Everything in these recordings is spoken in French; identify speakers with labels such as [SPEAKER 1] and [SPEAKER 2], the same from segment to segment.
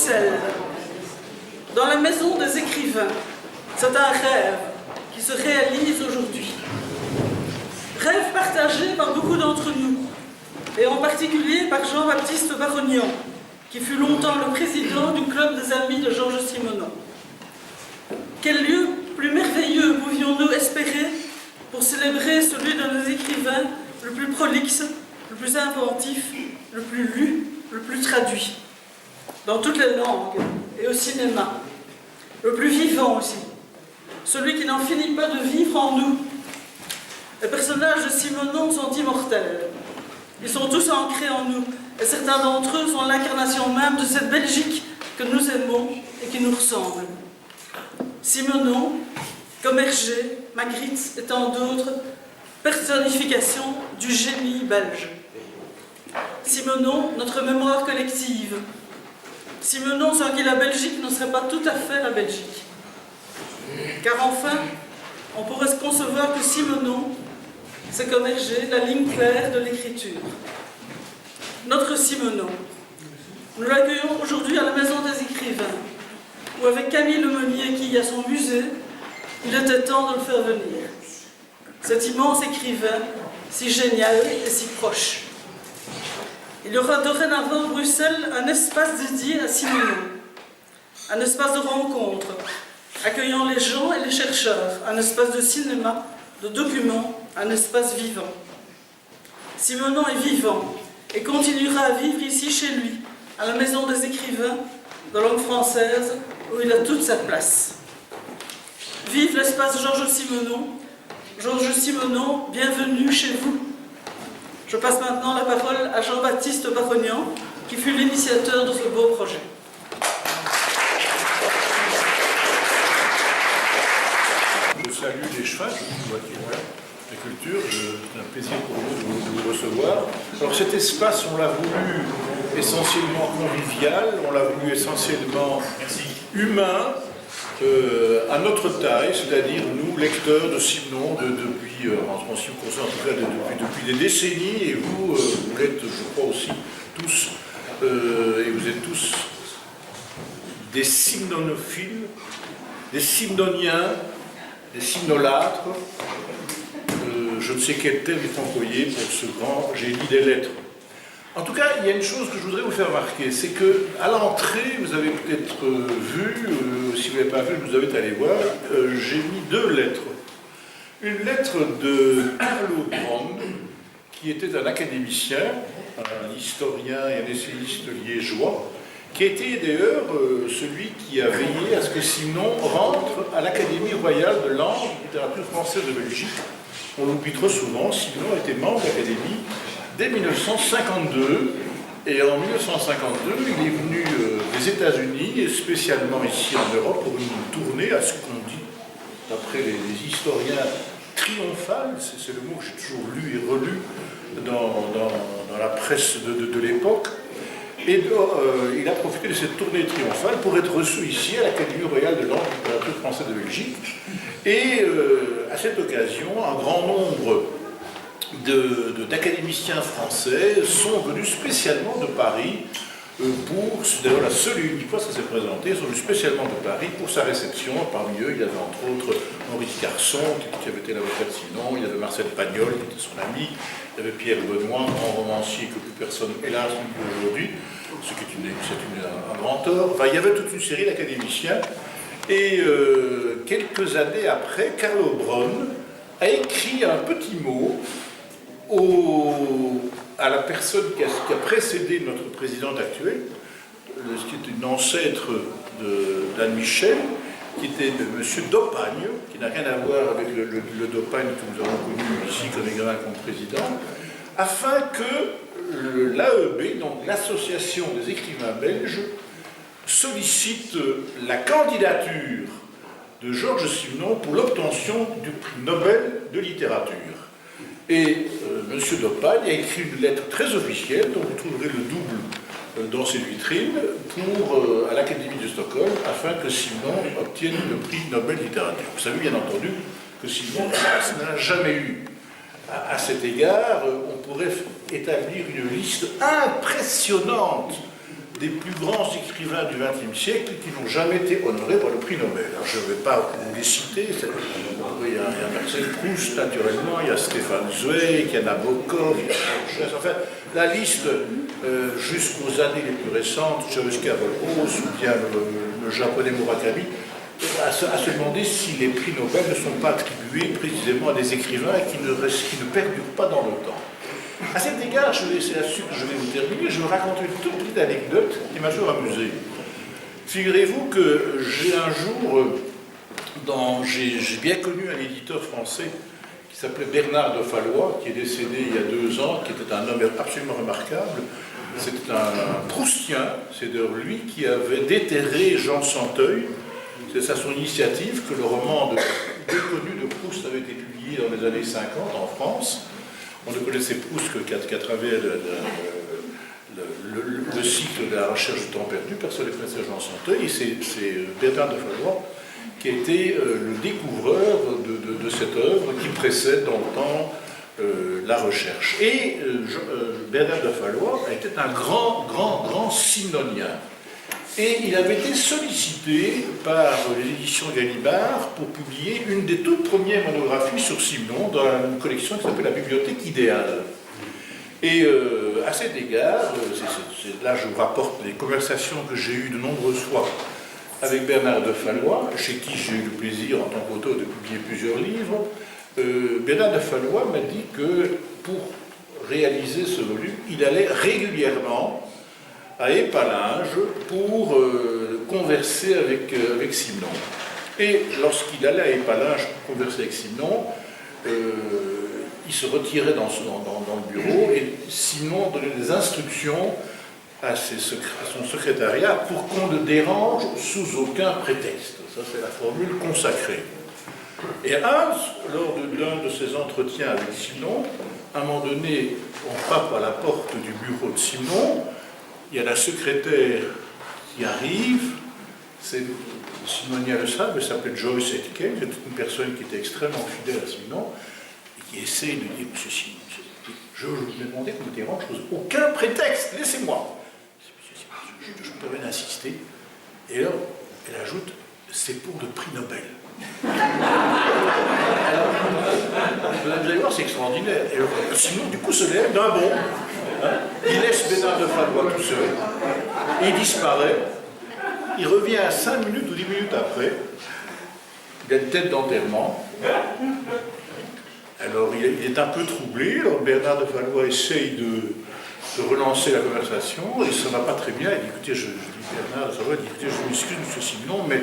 [SPEAKER 1] Bruxelles, dans la maison des écrivains. C'est un rêve qui se réalise aujourd'hui. Rêve partagé par beaucoup d'entre nous, et en particulier par Jean-Baptiste Barognan, qui fut longtemps le président du club des amis de Georges Simenon. Quel lieu plus merveilleux pouvions-nous espérer pour célébrer celui de nos écrivains le plus prolixe, le plus inventif, le plus lu, le plus traduit, dans toutes les langues et au cinéma, le plus vivant aussi, celui qui n'en finit pas de vivre en nous. Les personnages de Simenon sont immortels. Ils sont tous ancrés en nous, et certains d'entre eux sont l'incarnation même de cette Belgique que nous aimons et qui nous ressemble. Simenon, comme Hergé, Magritte et tant d'autres, personnification du génie belge. Simenon, notre mémoire collective. Simenon, sans qui la Belgique ne serait pas tout à fait la Belgique. Car enfin, on pourrait se concevoir que Simenon, c'est comme Hergé, la ligne claire de l'écriture. Notre Simenon, nous l'accueillons aujourd'hui à la Maison des Écrivains, où avec Camille Lemonnier qui y a son musée, il était temps de le faire venir. Cet immense écrivain, si génial et si proche. Il y aura dorénavant à Bruxelles un espace dédié à Simenon, un espace de rencontre, accueillant les gens et les chercheurs, un espace de cinéma, de documents, un espace vivant. Simenon est vivant et continuera à vivre ici chez lui, à la Maison des Écrivains, de langue française, où il a toute sa place. Vive l'espace Georges Simenon. Georges Simenon, bienvenue chez vous. Je passe maintenant la parole à Jean-Baptiste Barognan, qui fut l'initiateur de ce beau projet.
[SPEAKER 2] Je salue les chefs, je vois la culture, c'est un plaisir pour nous de vous recevoir. Alors cet espace, on l'a voulu essentiellement convivial, on l'a voulu essentiellement humain, à notre taille, c'est-à-dire nous, lecteurs de Simenon, depuis, en ce qui me concerne, en tout cas, depuis des décennies, et vous, vous l'êtes, je crois aussi, tous, et vous êtes tous des simnonophiles, des simnoniens, des simnolâtres, je ne sais quel terme est employé pour ce grand génie des lettres. En tout cas, il y a une chose que je voudrais vous faire remarquer, c'est qu'à l'entrée, vous avez peut-être vu, si vous n'avez pas vu, vous avez allé voir, j'ai mis deux lettres. Une lettre de Carlo Bronn, qui était un académicien, un historien et un essayiste liégeois, qui a été d'ailleurs celui qui a veillé à ce que Simenon rentre à l'Académie royale de langue et littérature française de Belgique. On l'oublie trop souvent, Simenon était membre de l'Académie dès 1952, et en 1952, il est venu des États-Unis, et spécialement ici en Europe, pour une tournée à ce qu'on dit, d'après les historiens, triomphale, c'est le mot que j'ai toujours lu et relu dans la presse de l'époque. Et il a profité de cette tournée triomphale pour être reçu ici à l'Académie royale de langue et littérature française de Belgique. Et à cette occasion, un grand nombre d'académiciens français sont venus spécialement de Paris pour, c'est d'ailleurs la seule et unique fois que ça s'est présenté, ils sont venus spécialement de Paris pour sa réception. Parmi eux, il y avait entre autres Henri Carson, qui avait été l'avocat de Simenon, il y avait Marcel Pagnol, qui était son ami, il y avait Pierre Benoît, un grand romancier que plus personne, hélas, ne peut aujourd'hui, ce qui est un grand tort. Enfin, il y avait toute une série d'académiciens. Et quelques années après, Carlo Bronn a écrit un petit mot à la personne qui a précédé notre présidente actuelle, qui était une ancêtre d'Anne Michel, qui était de M. Dopagne, qui n'a rien à voir avec le Dopagne que nous avons connu ici comme écrivain comme président, afin que l'AEB, donc l'Association des écrivains belges, sollicite la candidature de Georges Simenon pour l'obtention du prix Nobel de littérature. Et M. Dopagne a écrit une lettre très officielle, dont vous trouverez le double dans ses vitrines, à l'Académie de Stockholm, afin que Simenon obtienne le prix Nobel de littérature. Vous savez bien entendu que Simenon n'a jamais eu. À cet égard, on pourrait établir une liste impressionnante des plus grands écrivains du XXe siècle qui n'ont jamais été honorés par le prix Nobel. Alors, je ne vais pas vous les citer. Il y a Marcel Proust, naturellement, il y a Stéphane Zweig, il y a Nabokov, il y a Borges. Enfin, la liste, jusqu'aux années les plus récentes, Tchaïkovski, ou bien le japonais Murakami, à se demander si les prix Nobel ne sont pas attribués précisément à des écrivains qui ne perdurent pas dans le temps. À cet égard, c'est là-dessus que je vais vous terminer, je vais vous raconter une toute petite anecdote qui m'a toujours amusé. Figurez-vous que j'ai un jour, j'ai bien connu un éditeur français qui s'appelait Bernard de Fallois, qui est décédé il y a 2 ans, qui était un homme absolument remarquable. C'était un Proustien, c'est d'ailleurs lui qui avait déterré Jean Santeuil. C'est à son initiative que le roman déconnu de Proust avait été publié dans les années 50 en France. On ne connaissait Proust qu'à travers le cycle de la recherche du temps perdu. Personne ne connaissait Jean Santeuil. Et c'est Bernard de Fallois qui a été le découvreur de cette œuvre qui précède dans le temps la recherche. Et Bernard de Fallois était un grand simnonien. Et il avait été sollicité par l'édition Gallimard pour publier une des toutes premières monographies sur Simon dans une collection qui s'appelle la Bibliothèque idéale. Et à cet égard, là je vous rapporte les conversations que j'ai eues de nombreuses fois avec Bernard de Fallois, chez qui j'ai eu le plaisir en tant qu'auteur de publier plusieurs livres. Bernard de Fallois m'a dit que pour réaliser ce volume, il allait régulièrement à Épalinges pour converser avec Simon. Et lorsqu'il allait à Épalinges pour converser avec Simon, il se retirait dans le bureau et Simon donnait des instructions à son secrétariat pour qu'on ne dérange sous aucun prétexte. Ça, c'est la formule consacrée. Et lors d'un de ces entretiens avec Simon, à un moment donné, on frappe à la porte du bureau de Simon. Il y a la secrétaire qui arrive, c'est Simonia le savent, elle s'appelait Joyce Etken, c'est une personne qui était extrêmement fidèle à Simon, et qui essaie de dire, monsieur Simon, je vous demandais qu'on me dérange, aucun prétexte, laissez-moi. Je peux rien insister. Et là, elle ajoute, c'est pour le prix Nobel. Alors, vous allez voir, c'est extraordinaire. Et alors, Simon, du coup, se lève d'un bond. Il laisse Bernard de Fallois tout seul, il disparaît, il revient à 5 minutes ou 10 minutes après, il a une tête d'enterrement, alors il est un peu troublé, alors Bernard de Fallois essaye de relancer la conversation, et ça ne va pas très bien, il dit, écoutez, je dis Bernard de Fallois, il dit, écoutez, je m'excuse, monsieur Simon, mais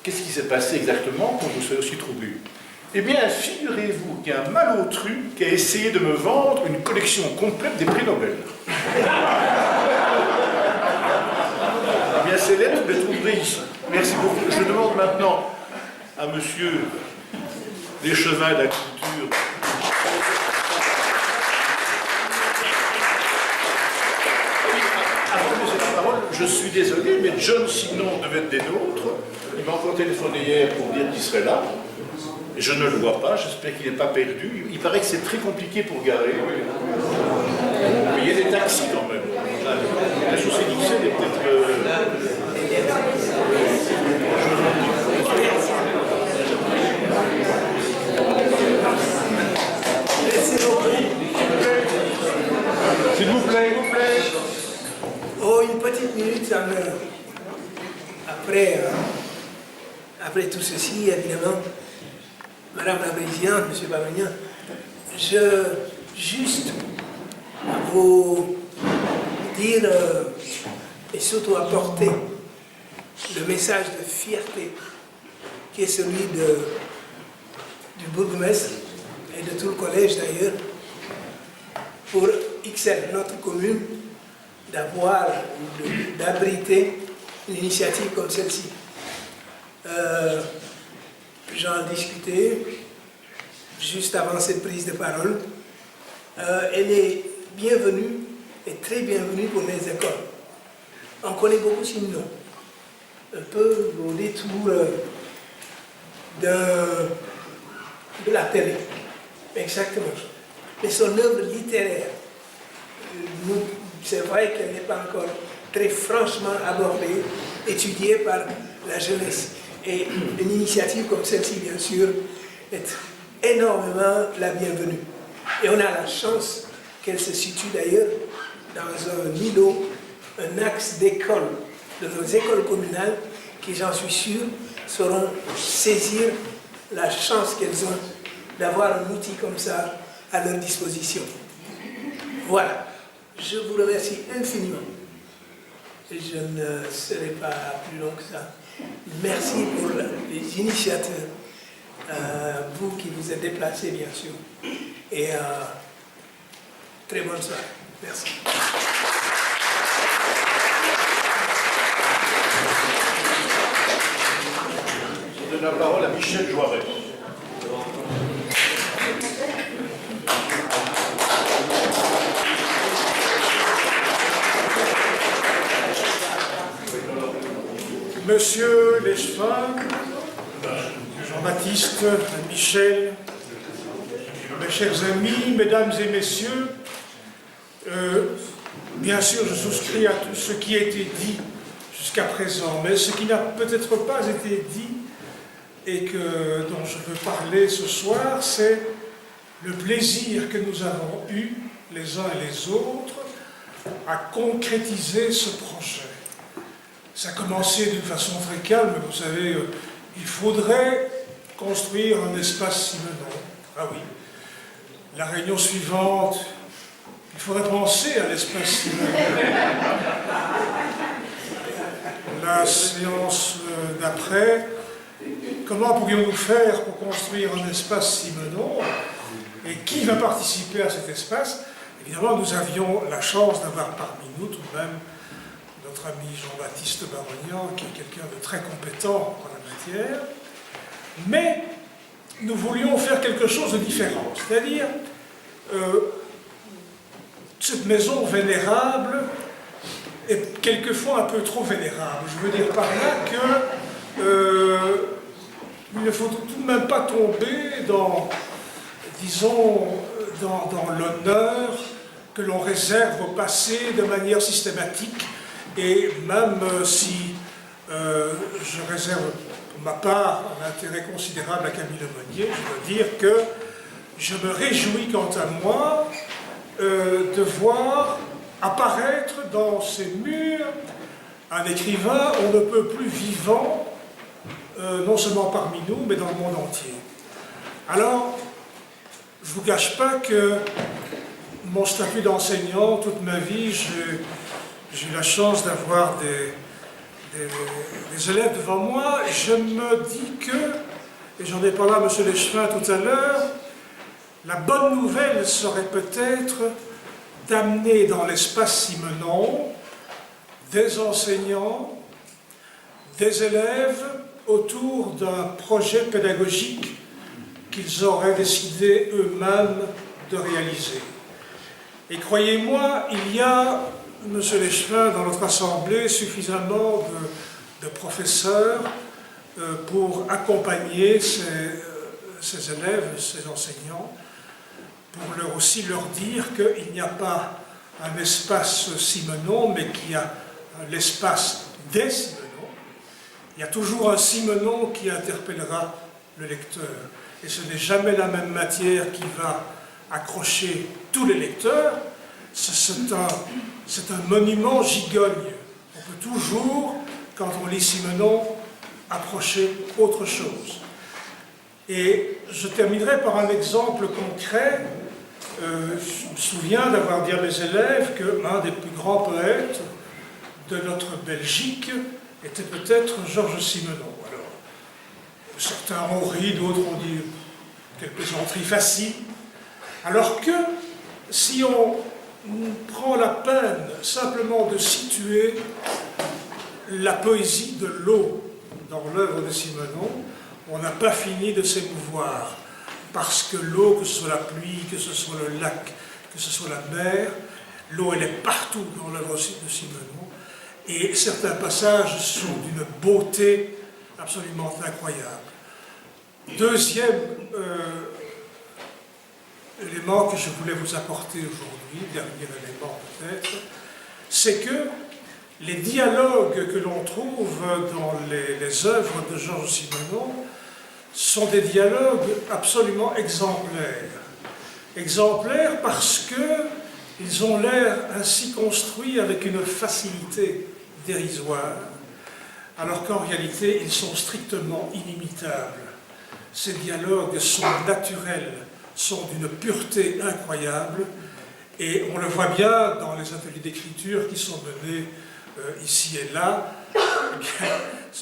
[SPEAKER 2] qu'est-ce qui s'est passé exactement pour que vous soyez aussi troublé ? Eh bien, figurez-vous qu'il y a un malotru qui a essayé de me vendre une collection complète des prix Nobel. Eh bien, ces lettres, vous les trouverez ici. Merci beaucoup. Je demande maintenant à monsieur l'échevin de la culture. Avant de laisser la parole, je suis désolé, mais John Signon devait être des nôtres. Il m'a encore téléphoné hier pour dire qu'il serait là. Je ne le vois pas, j'espère qu'il n'est pas perdu. Il paraît que c'est très compliqué pour garer. Mais il y a des taxis quand même. La chaussée d'Ixelles est peut-être...
[SPEAKER 3] S'il vous plaît, s'il vous plaît.
[SPEAKER 4] Oh, une petite minute, après tout ceci, évidemment. Madame la Présidente, M. Babagnan, je juste vous dire et surtout apporter le message de fierté qui est celui du bourgmestre et de tout le collège d'ailleurs pour XL, notre commune, d'abriter une initiative comme celle-ci. J'en discutais juste avant cette prise de parole. Elle est bienvenue et très bienvenue pour les écoles. On connaît beaucoup Simon, un peu au détour de la télé, exactement. Mais son œuvre littéraire, c'est vrai qu'elle n'est pas encore très franchement abordée, étudiée par la jeunesse. Et une initiative comme celle-ci, bien sûr, est énormément la bienvenue. Et on a la chance qu'elle se situe d'ailleurs dans un îlot, un axe d'école, de nos écoles communales, qui, j'en suis sûr, sauront saisir la chance qu'elles ont d'avoir un outil comme ça à leur disposition. Voilà, je vous remercie infiniment. Et je ne serai pas plus long que ça. Merci pour les initiateurs, vous qui vous êtes déplacés, bien sûr. Et très bonne soirée. Merci.
[SPEAKER 2] Je donne la parole à Michel Joiret.
[SPEAKER 5] Monsieur l'Échevin, Jean-Baptiste, Michel, mes chers amis, mesdames et messieurs, bien sûr je souscris à tout ce qui a été dit jusqu'à présent, mais ce qui n'a peut-être pas été dit et dont je veux parler ce soir, c'est le plaisir que nous avons eu, les uns et les autres, à concrétiser ce projet. Ça a commencé d'une façon très calme, vous savez, il faudrait construire un espace Simenon. Ah oui. La réunion suivante, il faudrait penser à l'espace Simenon. La séance d'après, comment pourrions-nous faire pour construire un espace Simenon? Et qui va participer à cet espace? Évidemment, nous avions la chance d'avoir parmi nous tout de même notre ami Jean-Baptiste Barognan, qui est quelqu'un de très compétent en la matière, mais nous voulions faire quelque chose de différent, c'est-à-dire cette maison vénérable est quelquefois un peu trop vénérable. Je veux dire par là qu'il ne faut tout de même pas tomber dans, disons, dans l'honneur que l'on réserve au passé de manière systématique. Et même si je réserve pour ma part un intérêt considérable à Camille Lemonnier, je dois dire que je me réjouis quant à moi de voir apparaître dans ces murs un écrivain on ne peut plus vivant, non seulement parmi nous, mais dans le monde entier. Alors, je ne vous cache pas que mon statut d'enseignant, toute ma vie, j'ai eu la chance d'avoir des élèves devant moi. Je me dis que, et j'en ai parlé à M. L'Échevin tout à l'heure, la bonne nouvelle serait peut-être d'amener dans l'espace Simenon des enseignants, des élèves autour d'un projet pédagogique qu'ils auraient décidé eux-mêmes de réaliser. Et croyez-moi, il y a, Monsieur l'Échevin, dans notre assemblée, suffisamment de professeurs pour accompagner ces élèves, ces enseignants, pour aussi leur dire qu'il n'y a pas un espace Simenon, mais qu'il y a l'espace des Simenons. Il y a toujours un Simenon qui interpellera le lecteur. Et ce n'est jamais la même matière qui va accrocher tous les lecteurs. C'est un monument gigogne. On peut toujours, quand on lit Simenon, approcher autre chose. Et je terminerai par un exemple concret. Je me souviens d'avoir dit à mes élèves qu'un des plus grands poètes de notre Belgique était peut-être Georges Simenon. Alors, certains ont ri, d'autres ont dit quelle plaisanterie facile. Alors que, si on prend la peine simplement de situer la poésie de l'eau dans l'œuvre de Simenon, on n'a pas fini de s'émouvoir. Parce que l'eau, que ce soit la pluie, que ce soit le lac, que ce soit la mer, l'eau elle est partout dans l'œuvre de Simenon. Et certains passages sont d'une beauté absolument incroyable. Deuxième élément que je voulais vous apporter aujourd'hui, dernier élément peut-être, c'est que les dialogues que l'on trouve dans les œuvres de Georges Simenon sont des dialogues absolument exemplaires. Exemplaires parce qu'ils ont l'air ainsi construits avec une facilité dérisoire, alors qu'en réalité, ils sont strictement inimitables. Ces dialogues sont naturels, sont d'une pureté incroyable, et on le voit bien dans les ateliers d'écriture qui sont menés ici et là.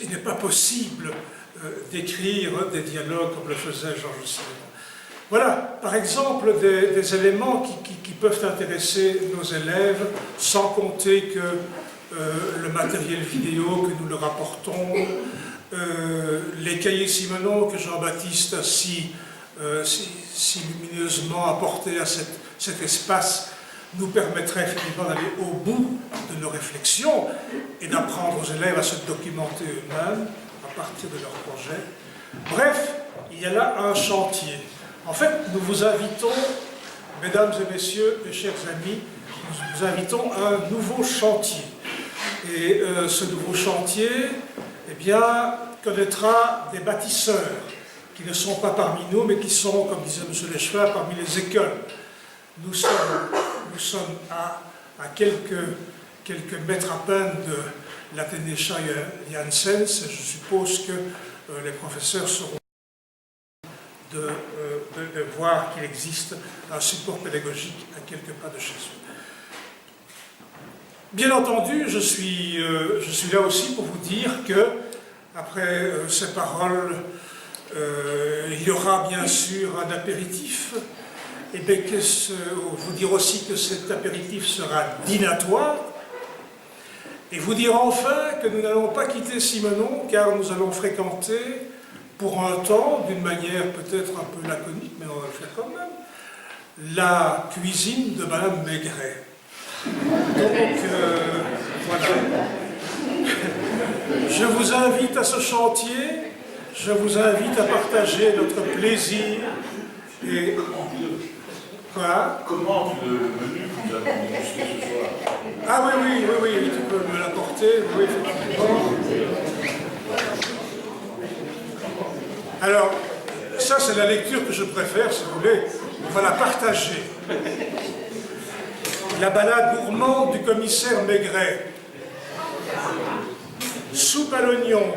[SPEAKER 5] Il n'est pas possible d'écrire des dialogues comme le faisait Georges Simenon. Voilà, par exemple, des éléments qui peuvent intéresser nos élèves, sans compter que le matériel vidéo que nous leur apportons, les cahiers Simenon que Jean-Baptiste a si lumineusement apportés à cet espace nous permettrait effectivement d'aller au bout de nos réflexions et d'apprendre aux élèves à se documenter eux-mêmes à partir de leurs projets. Bref, il y a là un chantier. En fait, nous vous invitons, mesdames et messieurs, et chers amis, nous vous invitons à un nouveau chantier. Et ce nouveau chantier, eh bien, connaîtra des bâtisseurs qui ne sont pas parmi nous, mais qui sont, comme disait M. Leschwin, parmi les écoles. Nous sommes à quelques mètres à peine de l'Athénée Janssens, et je suppose que les professeurs seront de voir qu'il existe un support pédagogique à quelques pas de chez eux. Bien entendu, je suis là aussi pour vous dire que, après ces paroles, il y aura bien sûr un apéritif, et bien vous dire aussi que cet apéritif sera dînatoire, et vous dire enfin que nous n'allons pas quitter Simenon, car nous allons fréquenter pour un temps, d'une manière peut-être un peu laconique, mais on va le faire quand même, la cuisine de Madame Maigret. Donc, voilà. Je vous invite à ce chantier, je vous invite à partager notre plaisir et... Quoi?
[SPEAKER 2] Comment le menu vous a dégusté ce soir?
[SPEAKER 5] Ah oui, tu peux me l'apporter, oui, effectivement. Alors, ça c'est la lecture que je préfère, si vous voulez, on va la partager. La balade gourmande du commissaire Maigret. Soupe à l'oignon,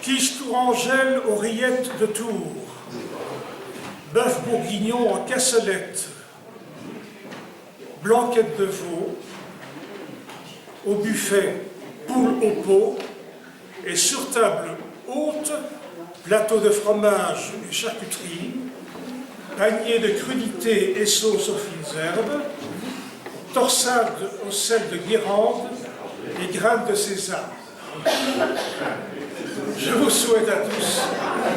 [SPEAKER 5] quiche tourangelle aux rillettes de Tours, bœuf bourguignon en cassolette, blanquette de veau, au buffet poule au pot, et sur table haute, plateau de fromage et charcuterie, panier de crudités et sauces aux fines herbes, torsade au sel de Guérande et graines de sésame. Je vous souhaite à tous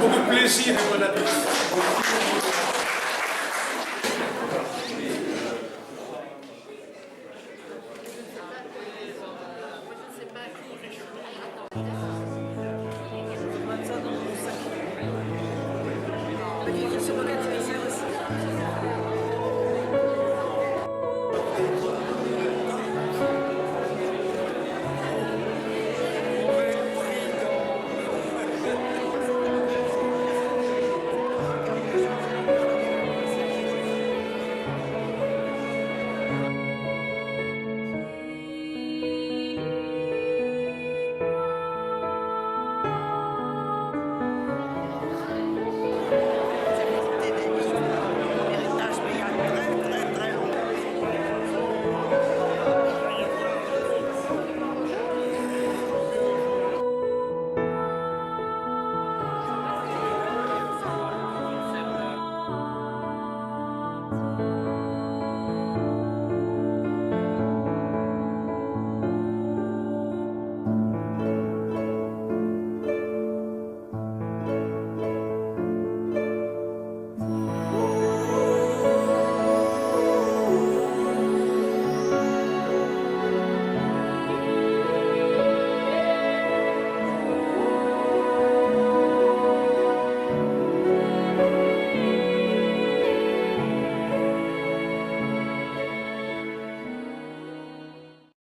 [SPEAKER 5] beaucoup de plaisir et bon appétit.